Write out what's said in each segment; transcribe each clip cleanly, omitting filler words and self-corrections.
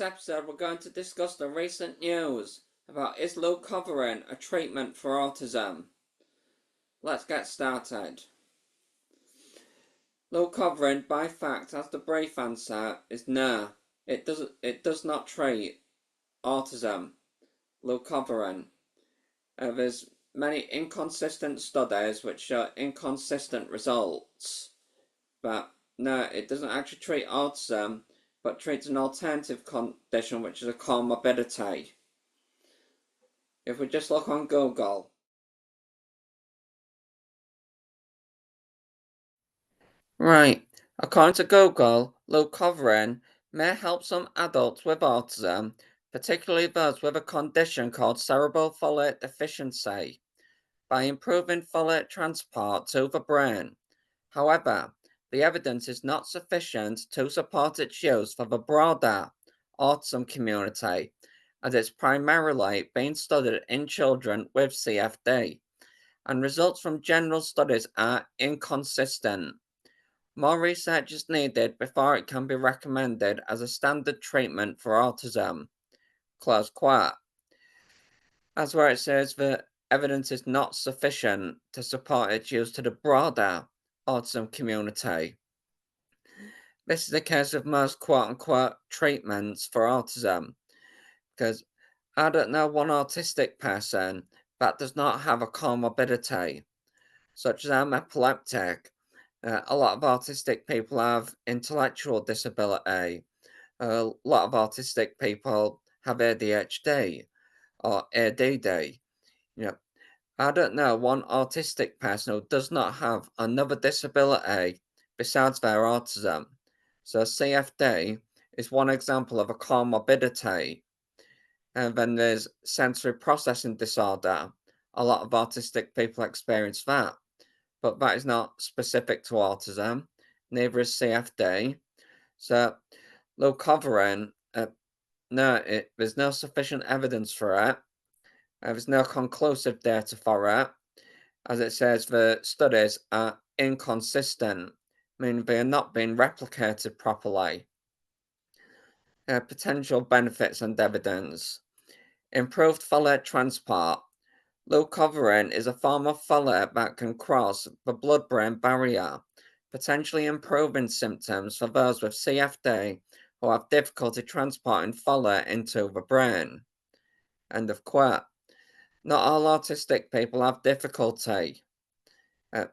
this episode, we're going to discuss the recent news about is Leucovorin a treatment for autism? Let's get started. Leucovorin, by fact, as the brief answer, is no. It does not treat autism. Leucovorin. There's many inconsistent studies which show inconsistent results. But no, it doesn't actually treat autism, but treats an alternative condition which is a comorbidity. If we just look on Google. Right, according to Google, Leucovorin may help some adults with autism, particularly those with a condition called cerebral folate deficiency, by improving folate transport to the brain. However, the evidence is not sufficient to support its use for the broader autism community, as it's primarily being studied in children with CFD, and results from general studies are inconsistent. More research is needed before it can be recommended as a standard treatment for autism. Close quote. That's where it says that evidence is not sufficient to support its use to the broader autism community. This is the case of most quote unquote treatments for autism, because I don't know one autistic person that does not have a comorbidity, such as I'm epileptic. A lot of autistic people have intellectual disability. A lot of autistic people have ADHD or ADD. You know, I don't know one autistic person who does not have another disability besides their autism. So CFD is one example of a comorbidity. And then there's sensory processing disorder. A lot of autistic people experience that, but that is not specific to autism. Neither is CFD. So Leucovorin, no, there's no sufficient evidence for it. There's no conclusive data for it. As it says, the studies are inconsistent, meaning they are not being replicated properly. Potential benefits and evidence. Improved folate transport. Leucovorin is a form of folate that can cross the blood-brain barrier, potentially improving symptoms for those with CFD who have difficulty transporting folate into the brain. End of quote. Not all autistic people have difficulty uh,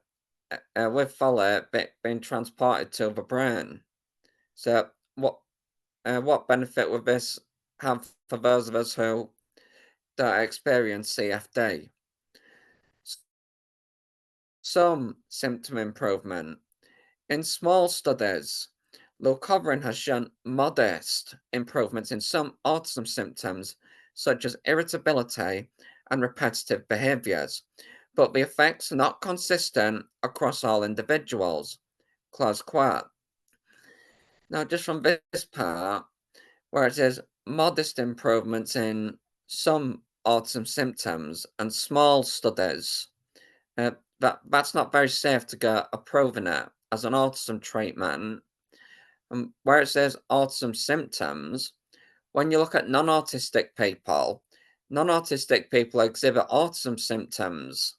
with folate being transported to the brain. So, what benefit would this have for those of us who don't experience CFD? Some symptom improvement. In small studies, Leucovorin has shown modest improvements in some autism symptoms, such as irritability and repetitive behaviors, but the effects are not consistent across all individuals. Close quote. Now, just from this part, where it says modest improvements in some autism symptoms and small studies, that's not very safe to go approving it as an autism treatment. Where it says autism symptoms, when you look at non-autistic people exhibit autism symptoms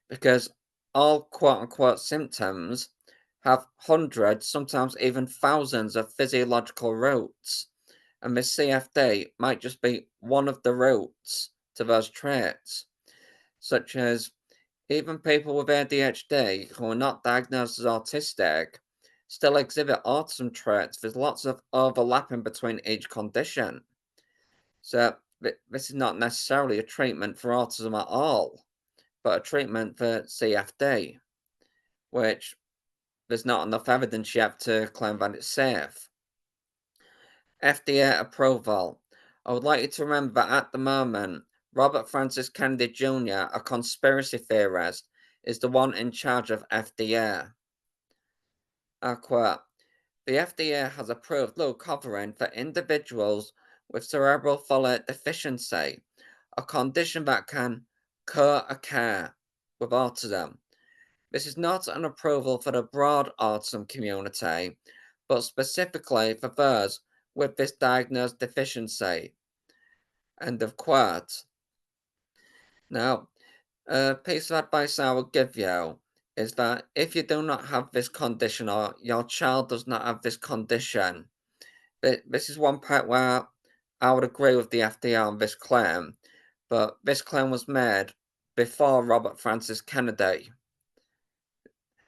because all quote unquote symptoms have hundreds, sometimes even thousands of physiological roots. And this CFD might just be one of the roots to those traits, such as even people with ADHD who are not diagnosed as autistic still exhibit autism traits. There's lots of overlapping between each condition. So this is not necessarily a treatment for autism at all, but a treatment for CFD, which there's not enough evidence yet to claim that it's safe. FDA approval. I would like you to remember that at the moment, Robert Francis Kennedy Jr., a conspiracy theorist, is the one in charge of FDA. I quote, the FDA has approved Leucovorin for individuals with cerebral folate deficiency, a condition that can co-occur with autism. This is not an approval for the broad autism community, but specifically for those with this diagnosed deficiency. End of quote. Now, a piece of advice I would give you is that if you do not have this condition or your child does not have this condition, this is one part where I would agree with the FDA on this claim, but this claim was made before Robert Francis Kennedy,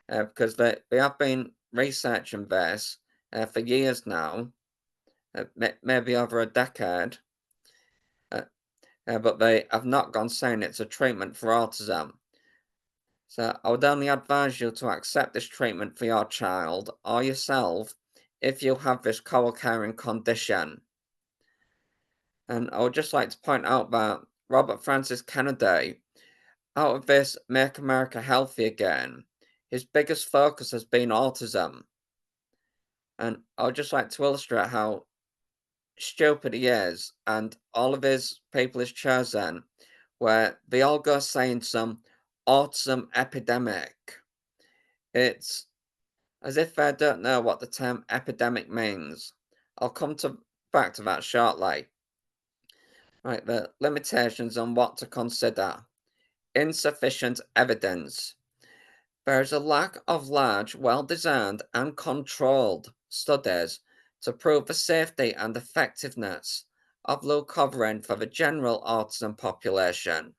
because they have been researching this for years now, maybe over a decade, uh, but they have not gone saying it's a treatment for autism. So I would only advise you to accept this treatment for your child or yourself if you have this co-occurring condition. And I would just like to point out that Robert Francis Kennedy, out of this Make America Healthy Again, his biggest focus has been autism. And I would just like to illustrate how stupid he is, and all of his people he's chosen, where they all go saying some autism epidemic. It's as if they don't know what the term epidemic means. I'll come back to that shortly. Right, the limitations on what to consider. Insufficient evidence. There is a lack of large, well-designed and controlled studies to prove the safety and effectiveness of Leucovorin for the general autism population.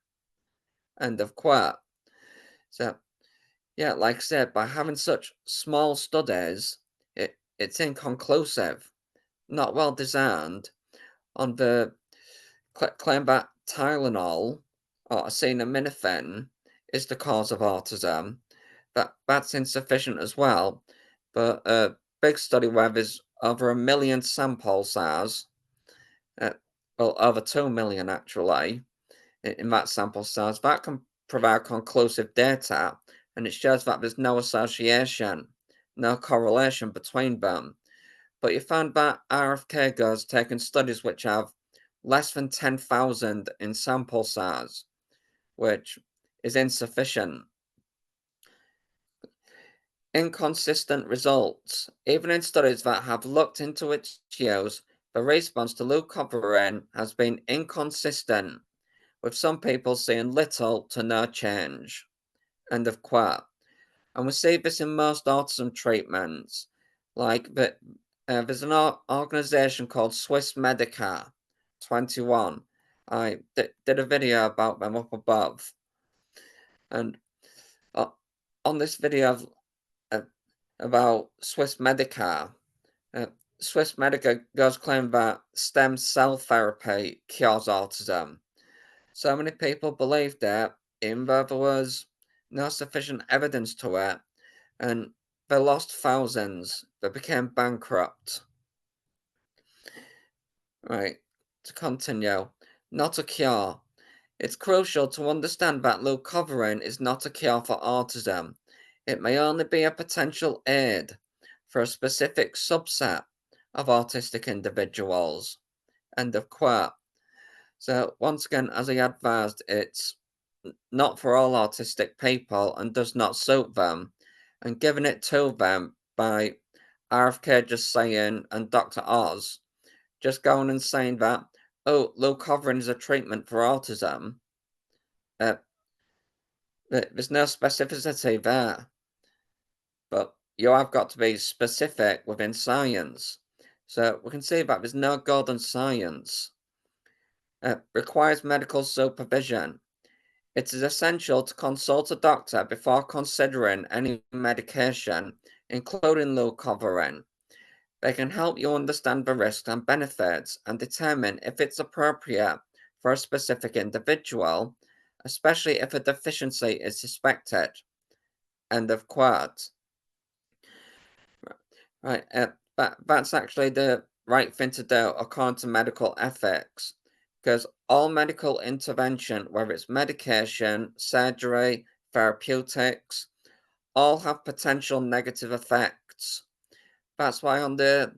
End of quote. So, yeah, like I said, by having such small studies, it's inconclusive, not well designed, on the claim that Tylenol or acetaminophen is the cause of autism. That's insufficient as well. But a big study where there's over 1 million sample size, uh, well, over 2 million actually, in that sample size, that can provide conclusive data, and it shows that there's no association, no correlation between them. But you find that RFK goes taking studies which have less than 10,000 in sample size, which is insufficient. Inconsistent results. Even in studies that have looked into its use, the response to leucovorin has been inconsistent, with some people seeing little to no change. End of quote. And we see this in most autism treatments. There's an organization called Swiss Medica 21. I did a video about them up above. And uh, on this video uh, about Swiss Medica, uh, Swiss Medica goes claim that stem cell therapy cures autism. So many people believed it, even though there was no sufficient evidence to it, and they lost thousands. They became bankrupt. Right, to continue. Not a cure. It's crucial to understand that leucovorin is not a cure for autism. It may only be a potential aid for a specific subset of autistic individuals. End of quote. So, once again, as I advised, it's not for all autistic people and does not suit them. And giving it to them by RFK just saying, and Dr. Oz just going and saying that, oh, leucovorin is a treatment for autism. Uh, there's no specificity there, but you have got to be specific within science. So we can see that there's no golden science. Requires medical supervision. It is essential to consult a doctor before considering any medication, including leucovorin. They can help you understand the risks and benefits and determine if it's appropriate for a specific individual, especially if a deficiency is suspected. End of quote. Right, that's actually the right thing to do according to medical ethics, because all medical intervention, whether it's medication, surgery, therapeutics, all have potential negative effects. That's why on the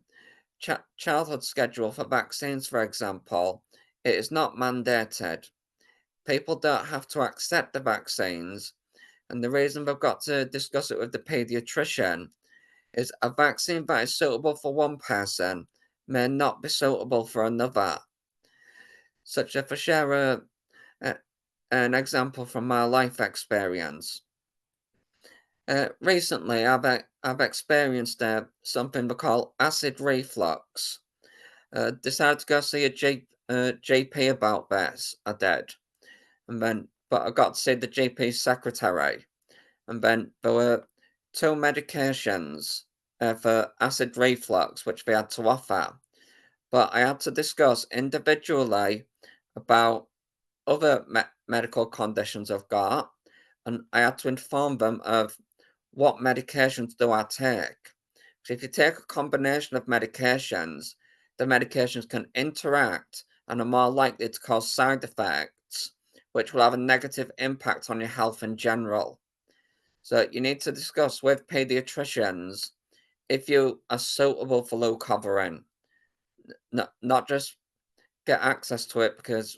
childhood schedule for vaccines, for example, it is not mandated. People don't have to accept the vaccines, and the reason they've got to discuss it with the pediatrician is a vaccine that is suitable for one person may not be suitable for another. Such if I share a an example from my life experience. Recently, I've experienced something we call acid reflux. Decided to go see a GP about this. I did, but I got to see the GP secretary, and then there were two medications for acid reflux which they had to offer. But I had to discuss individually about other medical conditions I've got, and I had to inform them of what medications do I take. So if you take a combination of medications, the medications can interact and are more likely to cause side effects, which will have a negative impact on your health in general. So you need to discuss with pediatricians if you are suitable for low covering, not just get access to it because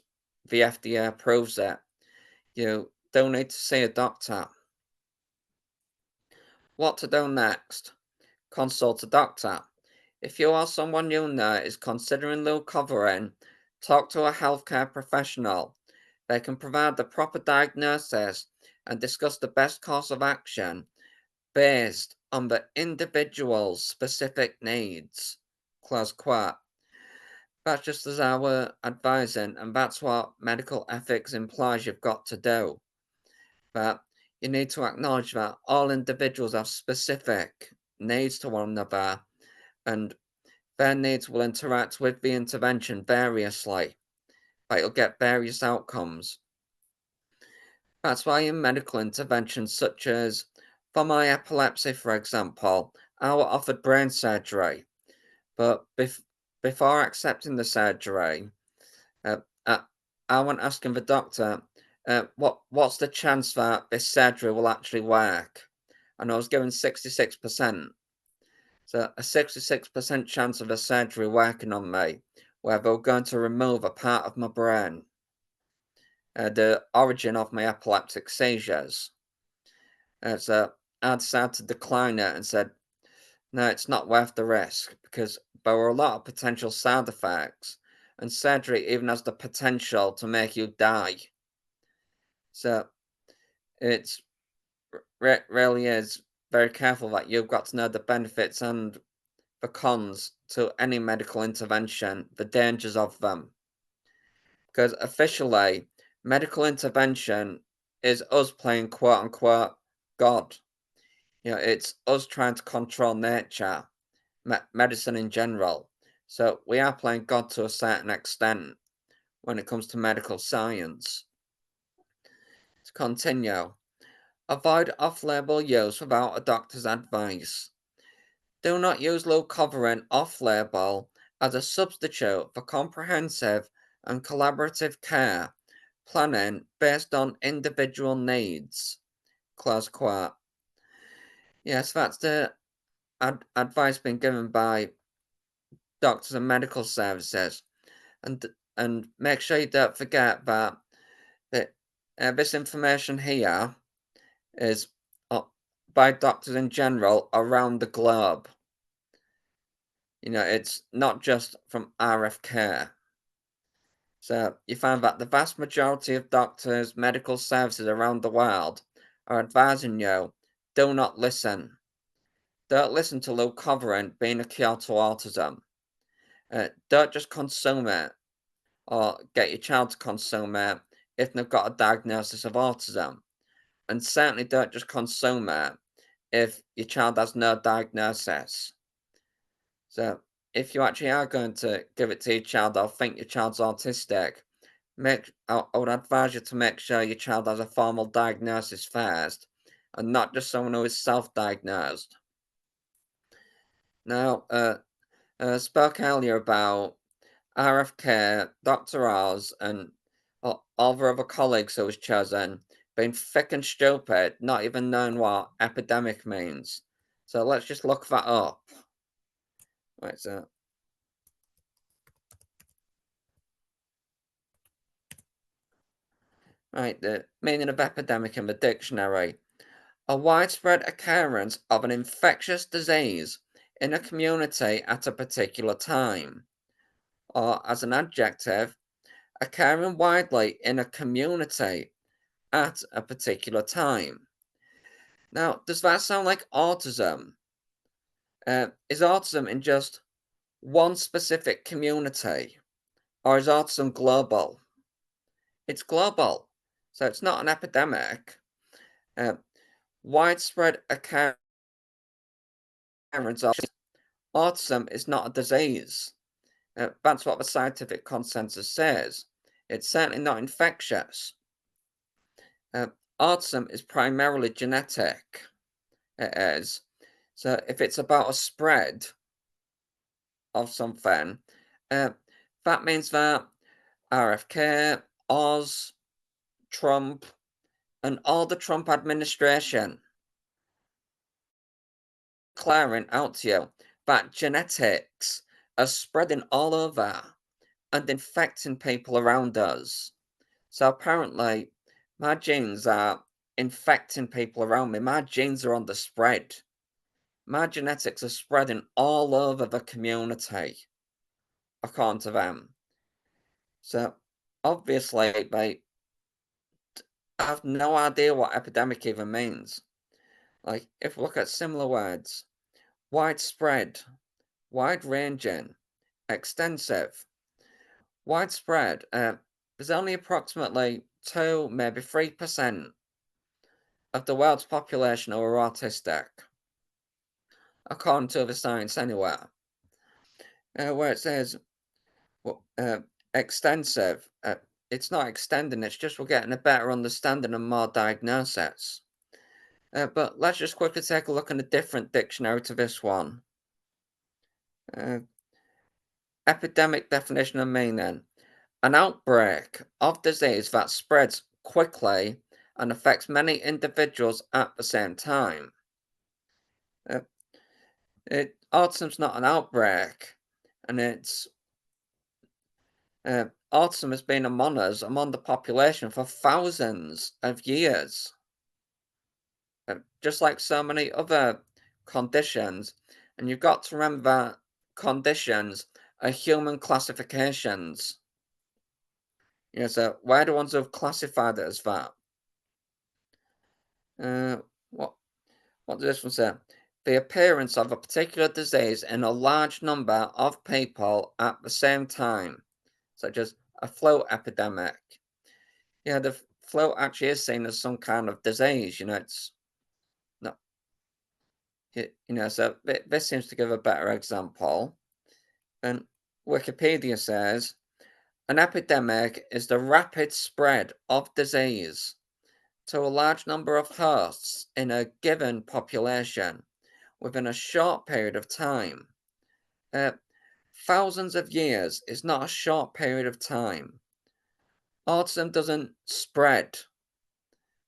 the FDA approves it. You don't need to see a doctor. What to do next? Consult a doctor. If you or someone you know is considering low covering, talk to a healthcare professional. They can provide the proper diagnosis and discuss the best course of action based on the individual's specific needs. Close quote. That's just as our advising, and that's what medical ethics implies you've got to do. But you need to acknowledge that all individuals have specific needs to one another, and their needs will interact with the intervention variously, but you'll get various outcomes. That's why in medical interventions, such as for my epilepsy, for example, I was offered brain surgery, but before accepting the surgery, uh, uh, I went asking the doctor, what's the chance that this surgery will actually work? And I was given 66%. So a 66% chance of the surgery working on me, where they're going to remove a part of my brain, the origin of my epileptic seizures. So I decided to decline it and said, no, it's not worth the risk because there were a lot of potential side effects, and surgery even has the potential to make you die. So it's really is very careful that you've got to know the benefits and the cons to any medical intervention, the dangers of them. Because officially, medical intervention is us playing quote unquote God. It's us trying to control nature, medicine in general. So we are playing God to a certain extent when it comes to medical science. To continue, avoid off label use without a doctor's advice. Do not use low covering off label as a substitute for comprehensive and collaborative care planning based on individual needs. Close quote. Yes, that's the advice being given by doctors and medical services. And make sure you don't forget that this information here is uh, by doctors in general around the globe. It's not just from RFK. So you find that the vast majority of doctors, medical services around the world are advising you, do not listen. Don't listen to low covering being a cure to autism. Don't just consume it or get your child to consume it if they've got a diagnosis of autism. And certainly don't just consume it if your child has no diagnosis. So if you actually are going to give it to your child or think your child's autistic, I would advise you to make sure your child has a formal diagnosis first, and not just someone who is self-diagnosed. Now, spoke earlier about RFK, Dr. Oz, and all the other colleagues who was chosen being thick and stupid, not even knowing what epidemic means. So let's just look that up. Right, so the meaning of epidemic in the dictionary. A widespread occurrence of an infectious disease in a community at a particular time, or as an adjective, occurring widely in a community at a particular time. Now, does that sound like autism? Is autism in just one specific community, or is autism global? It's global, so it's not an epidemic. Uh, Widespread occurrence of autism is not a disease. That's what the scientific consensus says. It's certainly not infectious. Uh, Autism is primarily genetic. It is. So if it's about a spread of something, uh, that means that RFK, Oz, Trump, and all the Trump administration declaring out to you that genetics are spreading all over and infecting people around us. So apparently, my genes are infecting people around me. My genes are on the spread. My genetics are spreading all over the community, according to them. So obviously, they have no idea what epidemic even means. Like, if we look at similar words, widespread, wide ranging, extensive. Widespread, there's only approximately 2, maybe 3% of the world's population who are autistic, according to the science anywhere. Where it says well, extensive, it's not extending, it's just we're getting a better understanding and more diagnosis. But let's just quickly take a look at a different dictionary to this one. Uh, Epidemic definition and meaning. An outbreak of disease that spreads quickly and affects many individuals at the same time. Uh, Autism's not an outbreak, and autism has been among us, among the population, for thousands of years, just like so many other conditions. And you've got to remember that conditions are human classifications. So we're the ones who've classified it as that. Uh, what what does this one say? The appearance of a particular disease in a large number of people at the same time, such as a flu epidemic. Yeah, the flu actually is seen as some kind of disease. It's not. So this seems to give a better example. And Wikipedia says an epidemic is the rapid spread of disease to a large number of hosts in a given population within a short period of time. Uh, Thousands of years is not a short period of time. Autism doesn't spread,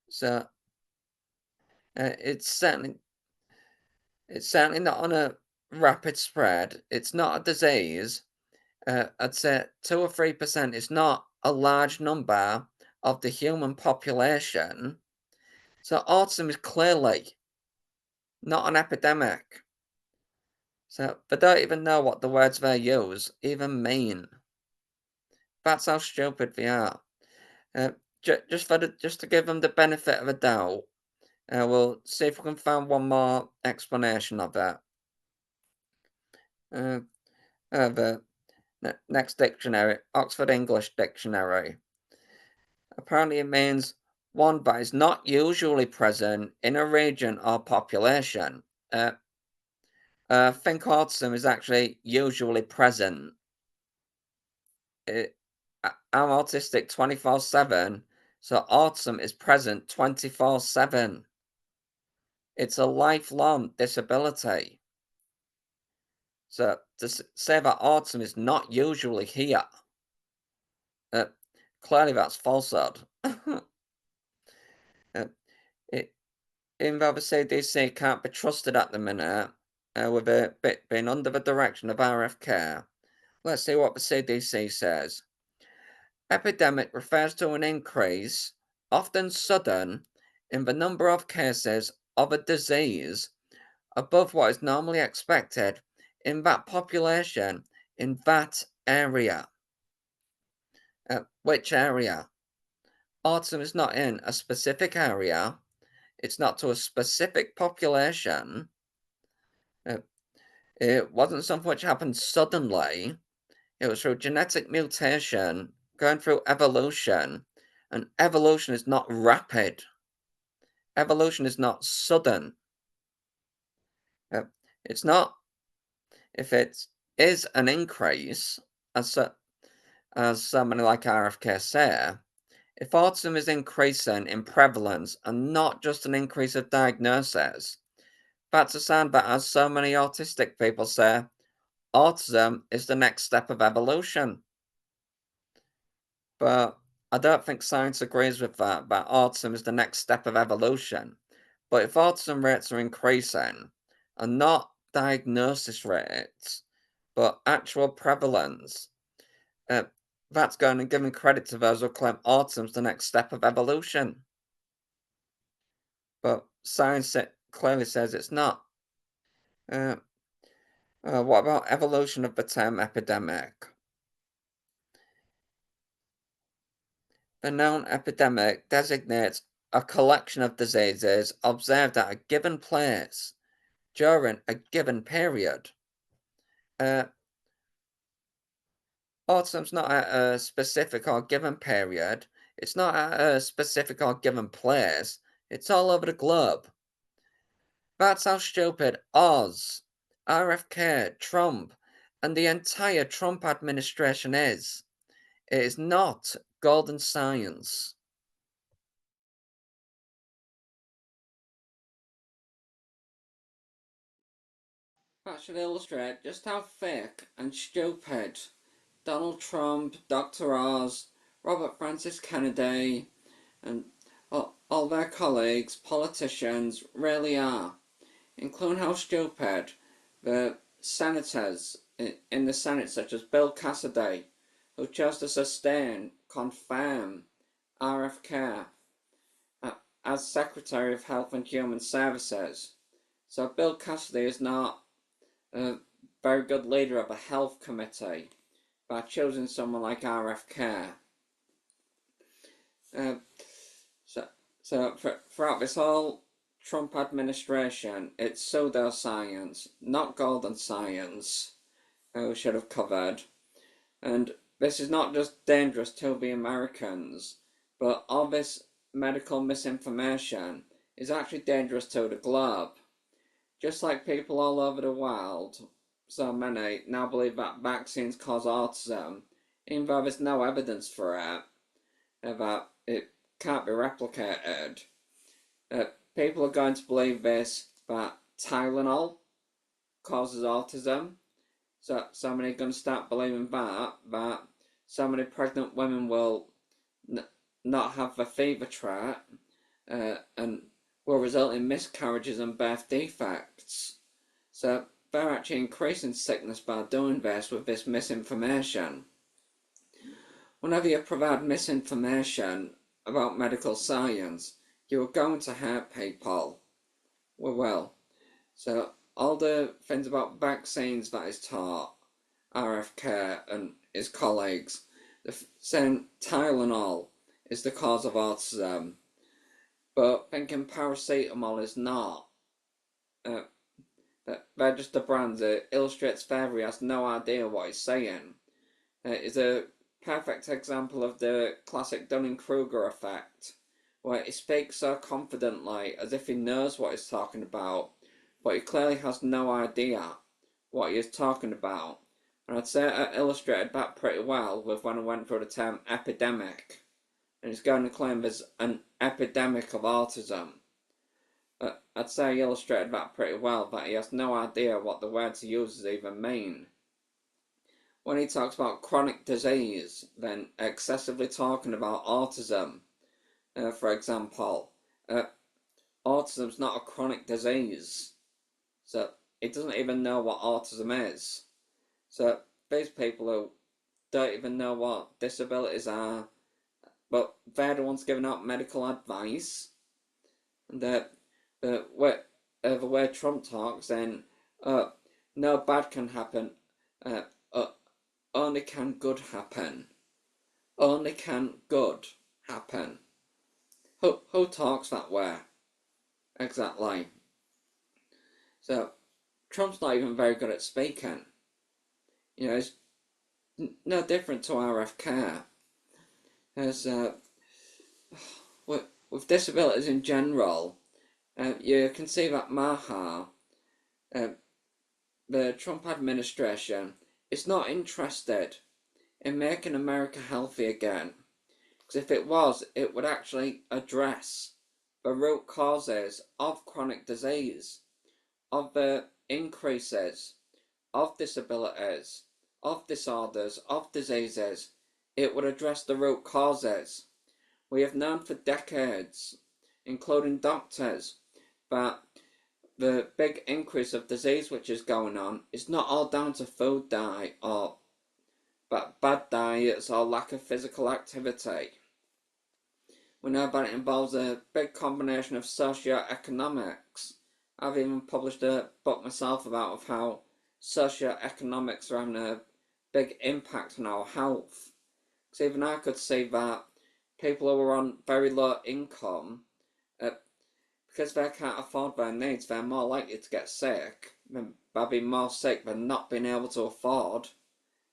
so it's certainly not on a rapid spread. It's not a disease. I'd say 2 or 3% is not a large number of the human population. So autism is clearly not an epidemic. So they don't even know what the words they use even mean. That's how stupid they are. Uh, just to give them the benefit of a doubt, we'll see if we can find one more explanation of that. Uh, the next dictionary, Oxford English Dictionary. Apparently, it means one that is not usually present in a region or population. Think autism is actually usually present. I'm autistic 24/7, so autism is present 24/7. It's a lifelong disability. So to say that autism is not usually here, uh, clearly that's falsehood. uh, it, Even though the CDC can't be trusted at the minute, with it being under the direction of RFK, let's see what the CDC says. Epidemic refers to an increase, often sudden, in the number of cases of a disease above what is normally expected in that population, in that area. Which area? Autism is not in a specific area. It's not to a specific population. Uh, it wasn't something which happened suddenly. It was through genetic mutation, going through evolution. And evolution is not rapid. Evolution is not sudden. Uh, it's not, if it is an increase, as, as somebody like RFK say, if autism is increasing in prevalence and not just an increase of diagnosis, that's a sign that, as so many autistic people say, autism is the next step of evolution. But I don't think science agrees with that autism is the next step of evolution. But if autism rates are increasing, and not diagnosis rates, but actual prevalence, uh, that's going and giving credit to those who claim autism's the next step of evolution. But science clearly says it's not. Uh, what about evolution of the term epidemic? The noun epidemic designates a collection of diseases observed at a given place during a given period. Uh, Autism's not at a specific or given period. It's not at a specific or given place. It's all over the globe. That's how stupid Oz, RFK, Trump, and the entire Trump administration is. It is not golden science. That should illustrate just how fake and stupid Donald Trump, Dr. Oz, Robert Francis Kennedy, and all their colleagues, politicians, really are, including how stupid the senators in the Senate, such as Bill Cassidy, who chose to confirm RFK as Secretary of Health and Human Services. So Bill Cassidy is not a very good leader of a health committee by choosing someone like RFK. Uh, so throughout this whole Trump administration, it's pseudoscience, not golden science, we should have covered. And this is not just dangerous to the Americans, but all this medical misinformation is actually dangerous to the globe. Just like people all over the world, so many now believe that vaccines cause autism, even though there's no evidence for it, that it can't be replicated. People are going to believe this, that Tylenol causes autism. So many are going to start believing that so many pregnant women will not have the fever trait, and will result in miscarriages and birth defects. So they're actually increasing sickness by doing this with this misinformation. Whenever you provide misinformation about medical science, you're going to hurt people. Well, so all the things about vaccines that is taught, RFK and his colleagues, saying Tylenol is the cause of autism, but thinking paracetamol is not. Uh, they're just the brands. It illustrates further he has no idea what he's saying. It's a perfect example of the classic Dunning-Kruger effect, where he speaks so confidently as if he knows what he's talking about, but he clearly has no idea what he is talking about. And I'd say I illustrated that pretty well with when I went through the term epidemic. And he's going to claim there's an epidemic of autism. I'd say he illustrated that pretty well, that he has no idea what the words he uses even mean. When he talks about chronic disease, then excessively talking about autism, for example. Autism's not a chronic disease, so he doesn't even know what autism is. So these people who don't even know what disabilities are, but they're the ones giving out medical advice. And the way Trump talks, then No bad can happen. Uh, uh, only can good happen. Only can good happen. Who talks that way? Exactly. So Trump's not even very good at speaking. You know, it's no different to RFK. As with disabilities in general, you can see that Maha, uh, the Trump administration, is not interested in making America healthy again. Because if it was, it would actually address the root causes of chronic disease, of the increases of disabilities, of disorders, of diseases. It would address the root causes. We have known for decades, including doctors, that the big increase of disease which is going on is not all down to food diet or bad diets or lack of physical activity. We know that it involves a big combination of socio-economics. I've even published a book myself about how socio-economics are having a big impact on our health. Because even I could see that people who are on very low income, because they can't afford their needs, they're more likely to get sick. By being more sick than not being able to afford,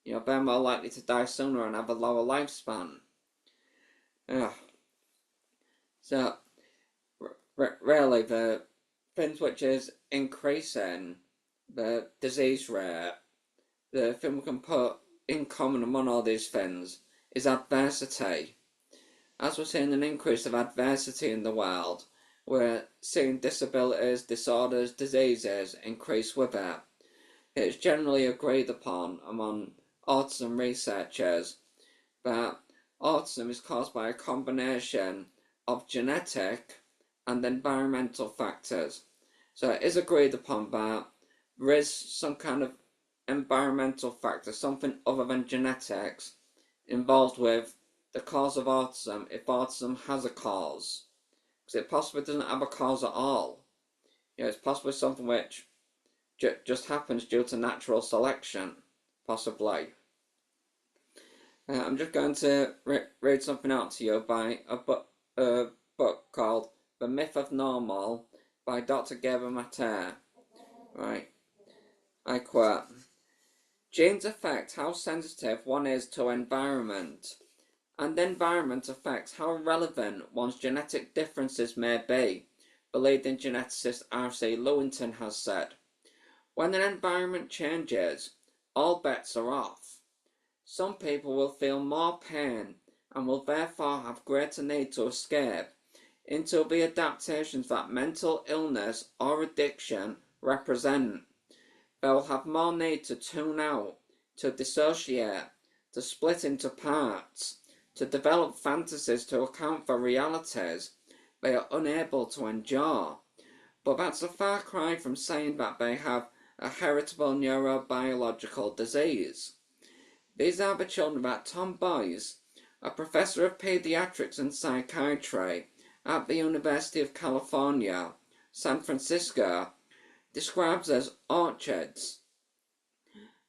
they're more likely to die sooner and have a lower lifespan. Yeah. So, really, the things which is increasing the disease rate, the thing we can put in common among all these things is adversity. As we're seeing an increase of adversity in the world, we're seeing disabilities, disorders, diseases increase with it. It's generally agreed upon among autism researchers that autism is caused by a combination of genetic and environmental factors. So it is agreed upon that there is some kind of environmental factor, something other than genetics, involved with the cause of autism if autism has a cause. Because it possibly doesn't have a cause at all. It's possibly something which just happens due to natural selection, possibly. I'm just going to read something out to you by a book called The Myth of Normal by Dr. Gabor Maté. Right, I quote, "Genes affect how sensitive one is to environment, and environment affects how relevant one's genetic differences may be," the leading geneticist R.C. Lewington has said. "When an environment changes, all bets are off. Some people will feel more pain and will therefore have greater need to escape into the adaptations that mental illness or addiction represent. They will have more need to tune out, to dissociate, to split into parts, to develop fantasies to account for realities they are unable to endure. But that's a far cry from saying that they have a heritable neurobiological disease. These are the children that Tom Boyce, a professor of pediatrics and psychiatry at the University of California, San Francisco, describes as orchids,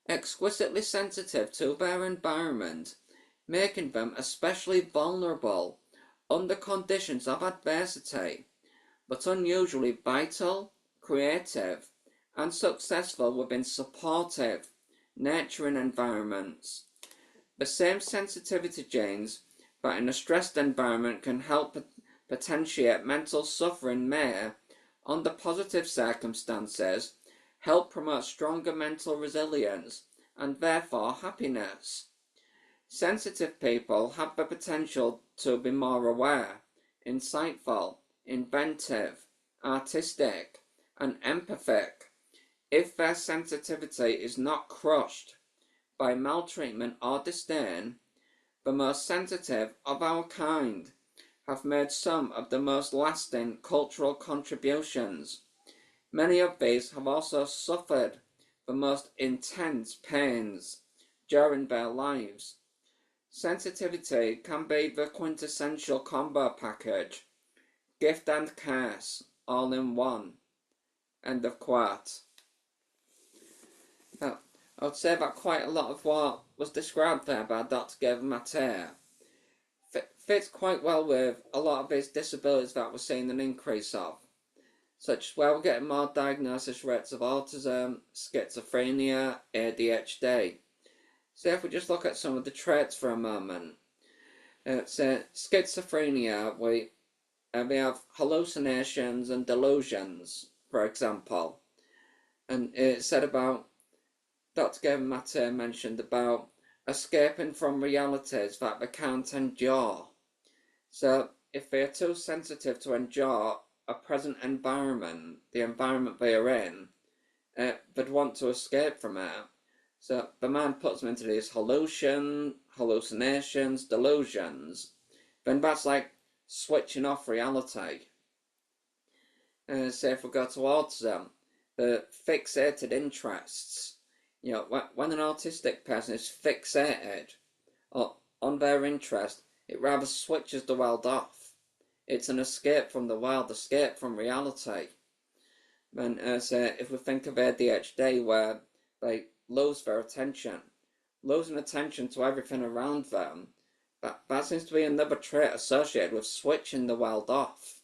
exquisitely sensitive to their environment, making them especially vulnerable under conditions of adversity, but unusually vital, creative, and successful within supportive, nurturing environments. The same sensitivity genes that in a stressed environment can help potentiate mental suffering may, under positive circumstances, help promote stronger mental resilience and therefore happiness. Sensitive people have the potential to be more aware, insightful, inventive, artistic, and empathic if their sensitivity is not crushed by maltreatment or disdain. The most sensitive of our kind have made some of the most lasting cultural contributions. Many of these have also suffered the most intense pains during their lives. Sensitivity can be the quintessential combo package, gift and curse, all in one." End of quote. But I would say that quite a lot of what was described there by Dr. Gavin Mater fits quite well with a lot of these disabilities that we're seeing an increase of, such as where we're getting more diagnosis rates of autism, schizophrenia, ADHD. So if we just look at some of the traits for a moment, so schizophrenia, we have hallucinations and delusions, for example. And it said about, Dr. Gavin Mater mentioned about escaping from realities that they can't endure. So if they are too sensitive to endure a present environment, the environment they are in, they'd want to escape from it. So the mind puts them into these hallucinations, delusions. Then that's like switching off reality. Say if we go to autism, the fixated interests. You know, when an autistic person is fixated on their interest, it rather switches the world off. It's an escape from the world, escape from reality. And say if we think of ADHD, where they lose their attention, losing attention to everything around them, that seems to be another trait associated with switching the world off.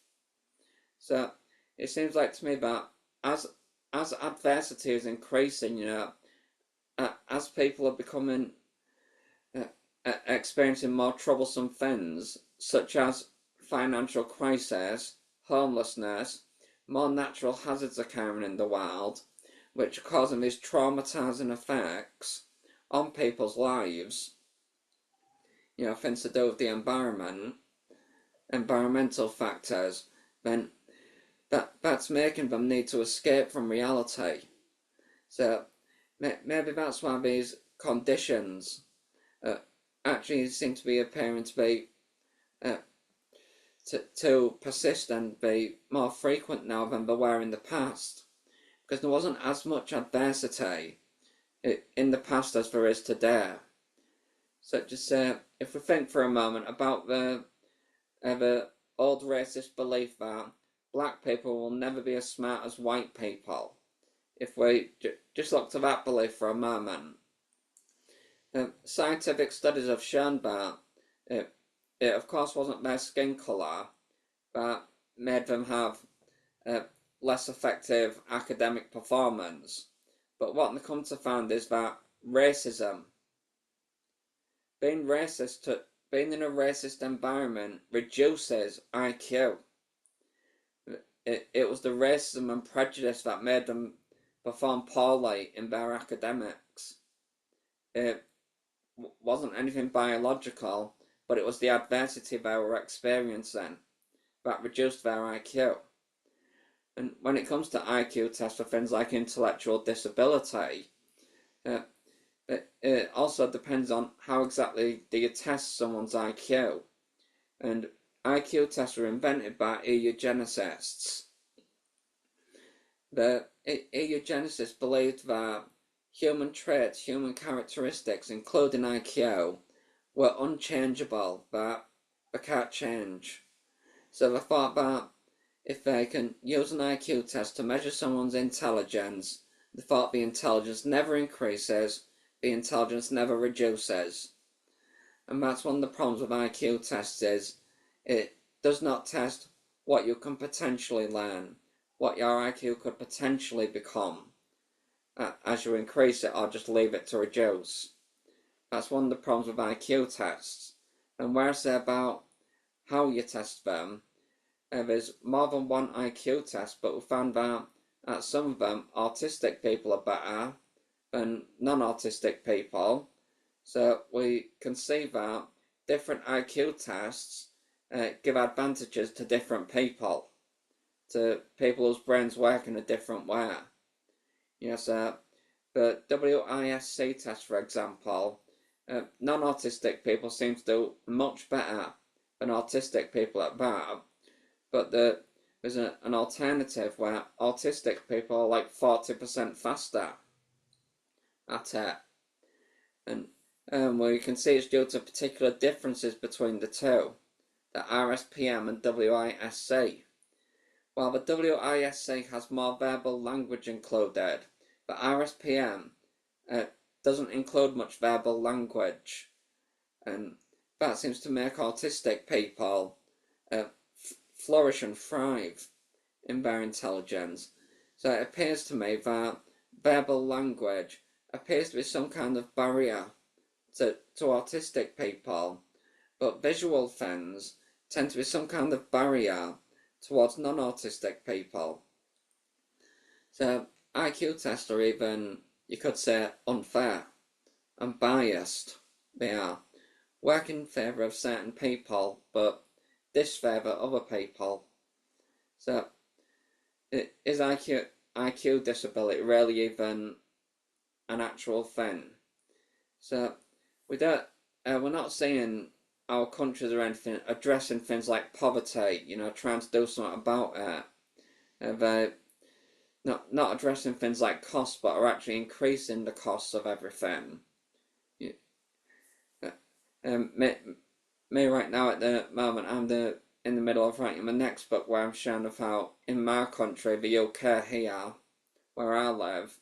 So it seems like to me that as adversity is increasing, as people are becoming experiencing more troublesome things, such as financial crisis, homelessness, more natural hazards occurring in the world, which are causing these traumatizing effects on people's lives, things to do with the environment, environmental factors, then that's making them need to escape from reality. So maybe that's why these conditions actually seem to be appearing to be to persist and be more frequent now than they were in the past, because there wasn't as much adversity in the past as there is today. So just if we think for a moment about the old racist belief that black people will never be as smart as white people, if we just look to that belief for a moment, scientific studies have shown that it of course wasn't their skin colour that made them have less effective academic performance, but what they come to find is that racism, being in a racist environment reduces IQ. It was the racism and prejudice that made them perform poorly in their academics. It wasn't anything biological, but it was the adversity they were experiencing that reduced their IQ. And when it comes to IQ tests for things like intellectual disability, it also depends on how exactly do you test someone's IQ. And IQ tests were invented by eugenicists. The eugenicists believed that human traits, human characteristics, including IQ, were unchangeable, that they can't change. So they thought that if they can use an IQ test to measure someone's intelligence, they thought the intelligence never increases, the intelligence never reduces. And that's one of the problems with IQ tests is it does not test what you can potentially learn, what your IQ could potentially become as you increase it or just leave it to reduce. That's one of the problems with IQ tests. And where I say about how you test them, there's more than one IQ test, but we found that at some of them, autistic people are better than non-autistic people. So we can see that different IQ tests give advantages to different people, to people whose brains work in a different way. Yes, the WISC test, for example, non-autistic people seem to do much better than autistic people at that, but there's an alternative where autistic people are like 40% faster at it. And where you can see it's due to particular differences between the two, the RSPM and WISC. While the WISC has more verbal language included, the RSPM uh, doesn't include much verbal language, and that seems to make autistic people flourish and thrive in their intelligence. So it appears to me that verbal language appears to be some kind of barrier to autistic people, but visual things tend to be some kind of barrier towards non-autistic people. So IQ tests are even, you could say, unfair and biased. They are work in favour of certain people, but disfavour other people. So is IQ disability really even an actual thing? So we're not seeing our countries or anything addressing things like poverty, trying to do something about it. They're not addressing things like costs, but are actually increasing the costs of everything. Me right now at the moment, I'm in the middle of writing my next book where I'm sharing of how in my country, the UK here, where I live,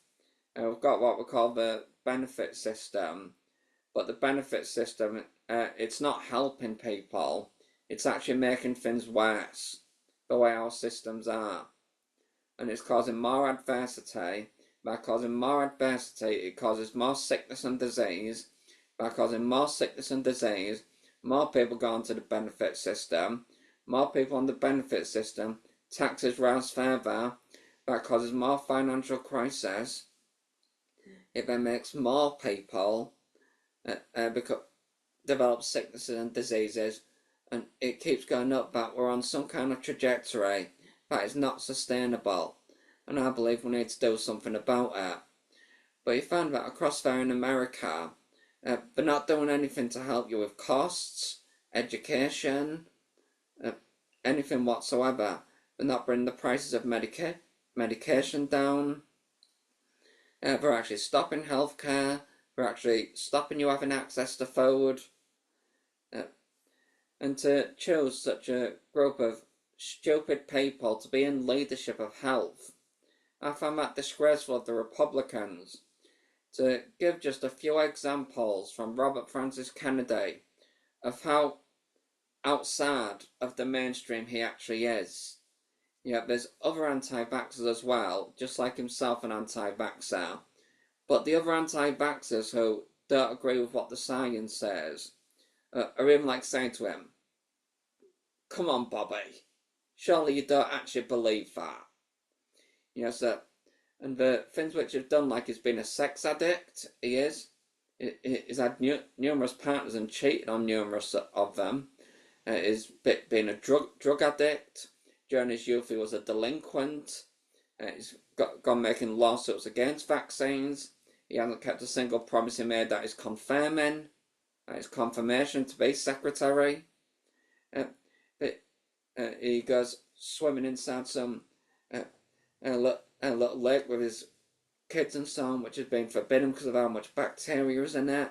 we've got what we call the benefit system, but the benefit system, it's not helping people, it's actually making things worse, the way our systems are. And it's causing more adversity. By causing more adversity, it causes more sickness and disease. By causing more sickness and disease, more people go onto the benefit system. More people on the benefit system, taxes rise further. That causes more financial crisis. It then makes more people develop sicknesses and diseases, and it keeps going up. That we're on some kind of trajectory that is not sustainable, and I believe we need to do something about it. But you find that across there in America, they're not doing anything to help you with costs, education, anything whatsoever. They're not bringing the prices of medication down. They're actually stopping healthcare. They're actually stopping you having access to food. And to choose such a group of stupid people to be in leadership of health, I find that disgraceful of the Republicans. To give just a few examples from Robert Francis Kennedy of how outside of the mainstream he actually is. There's other anti-vaxxers as well, just like himself an anti-vaxxer. But the other anti-vaxxers who don't agree with what the science says are even like saying to him, come on, Bobby, surely you don't actually believe that. So, and the things which have done, like he's been a sex addict, he's had numerous partners and cheated on numerous of them. He's been a drug addict. During his youth, he was a delinquent. He's gone making lawsuits against vaccines. He hasn't kept a single promise he made that he's confirming. His confirmation to be secretary. He goes swimming inside some little lake with his kids and so on, which has been forbidden because of how much bacteria is in it.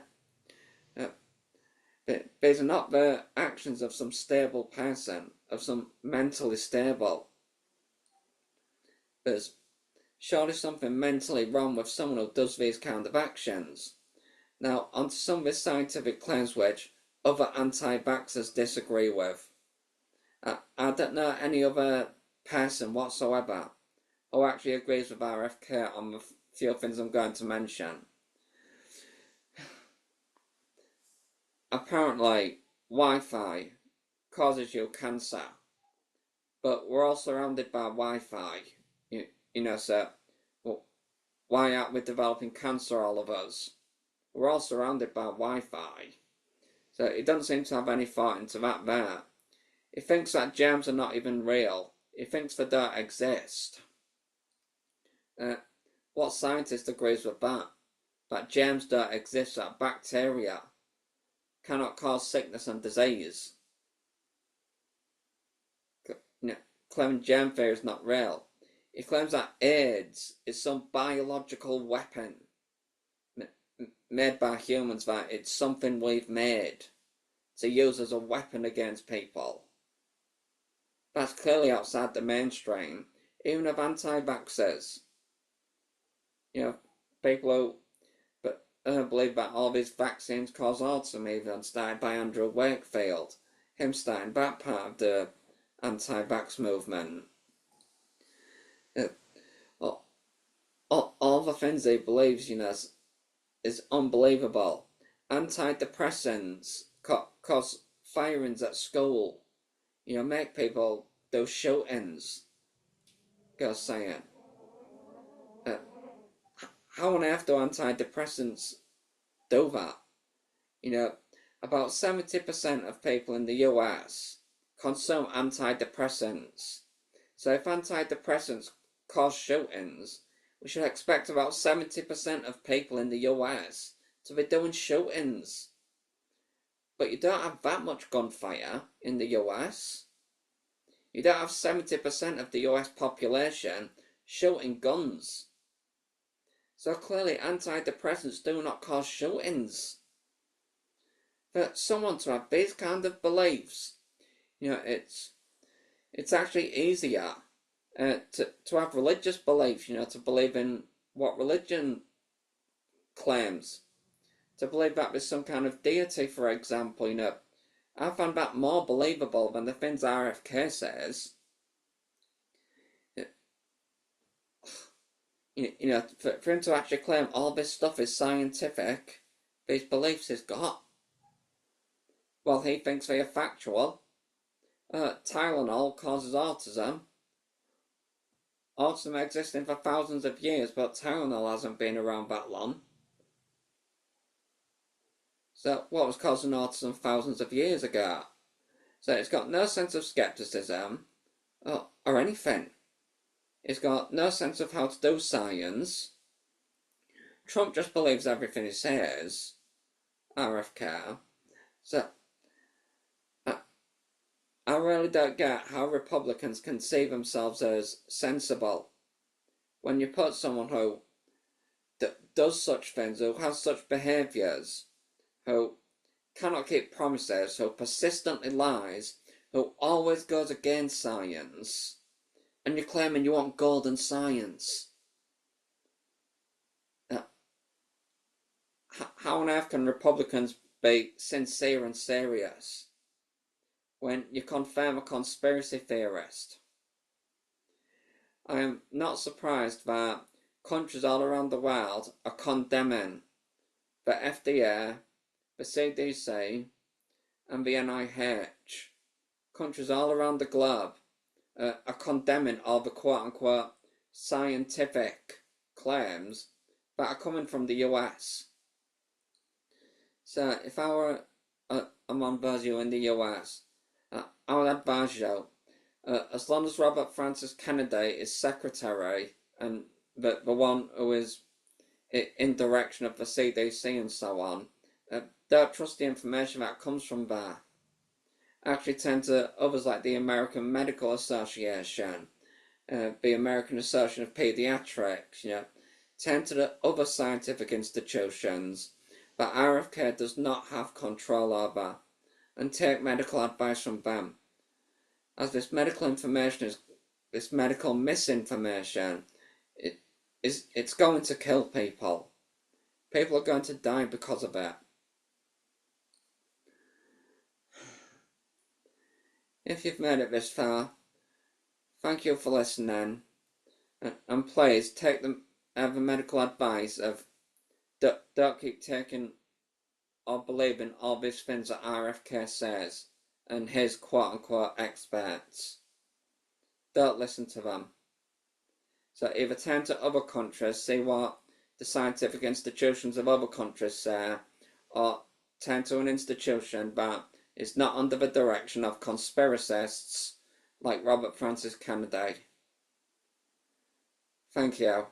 These are not the actions of some stable person, of some mentally stable. There's surely something mentally wrong with someone who does these kind of actions. Now, onto some of the scientific claims which other anti-vaxxers disagree with. I don't know any other person whatsoever who actually agrees with RFK on the few things I'm going to mention. Apparently, Wi-Fi causes you cancer, but we're all surrounded by Wi-Fi. So why aren't we developing cancer, all of us? We're all surrounded by Wi-Fi. So he doesn't seem to have any thought into that there. He thinks that germs are not even real. He thinks they don't exist. What scientist agrees with that? That germs don't exist, that bacteria cannot cause sickness and disease. Claiming germ theory is not real. He claims that AIDS is some biological weapon made by humans, that it's something we've made to use as a weapon against people. That's clearly outside the mainstream, even of anti-vaxxers. People who believe that all these vaccines cause autism, even started by Andrew Wakefield, him starting that part of the anti-vax movement. All the things he believes, is unbelievable. Antidepressants cause firings at school, make people do shootings. Go saying, how on earth do antidepressants do that? About 70% of people in the US consume antidepressants. So if antidepressants cause shootings, we should expect about 70% of people in the US to be doing shootings. But you don't have that much gunfire in the US. You don't have 70% of the US population shooting guns. So clearly antidepressants do not cause shootings. For someone to have these kind of beliefs, it's actually easier to have religious beliefs, to believe in what religion claims, to believe that there's some kind of deity, for example. I find that more believable than the things RFK says. For him to actually claim all this stuff is scientific, these beliefs he's got, well, he thinks they are factual. Tylenol causes autism. Autism existing for thousands of years, but Tylenol hasn't been around that long. So what was causing autism thousands of years ago? So it's got no sense of skepticism or anything. It's got no sense of how to do science. Trump just believes everything he says. RFK. So I really don't get how Republicans can see themselves as sensible when you put someone who does such things, who has such behaviours, who cannot keep promises, who persistently lies, who always goes against science, and you're claiming you want golden science. How on earth can Republicans be sincere and serious when you confirm a conspiracy theorist? I am not surprised that countries all around the world are condemning the FDA, the CDC, and the NIH. Countries all around the globe are condemning all the quote-unquote scientific claims that are coming from the US. So if I were among those you in the US, I would advise you, as long as Robert Francis Kennedy is secretary and the one who is in direction of the CDC and so on, don't trust the information that comes from there. Actually turn to others like the American Medical Association, the American Association of Pediatrics, turn to the other scientific institutions that RFK does not have control over, and take medical advice from them. As this medical information this medical misinformation, it's going to kill people. People are going to die because of it. If you've made it this far, thank you for listening, and please take the medical advice of don't keep taking or believing all these things that RFK says and his quote-unquote experts. Don't listen to them. So either turn to other countries, see what the scientific institutions of other countries say, or turn to an institution that is not under the direction of conspiracists like Robert Francis Kennedy. Thank you.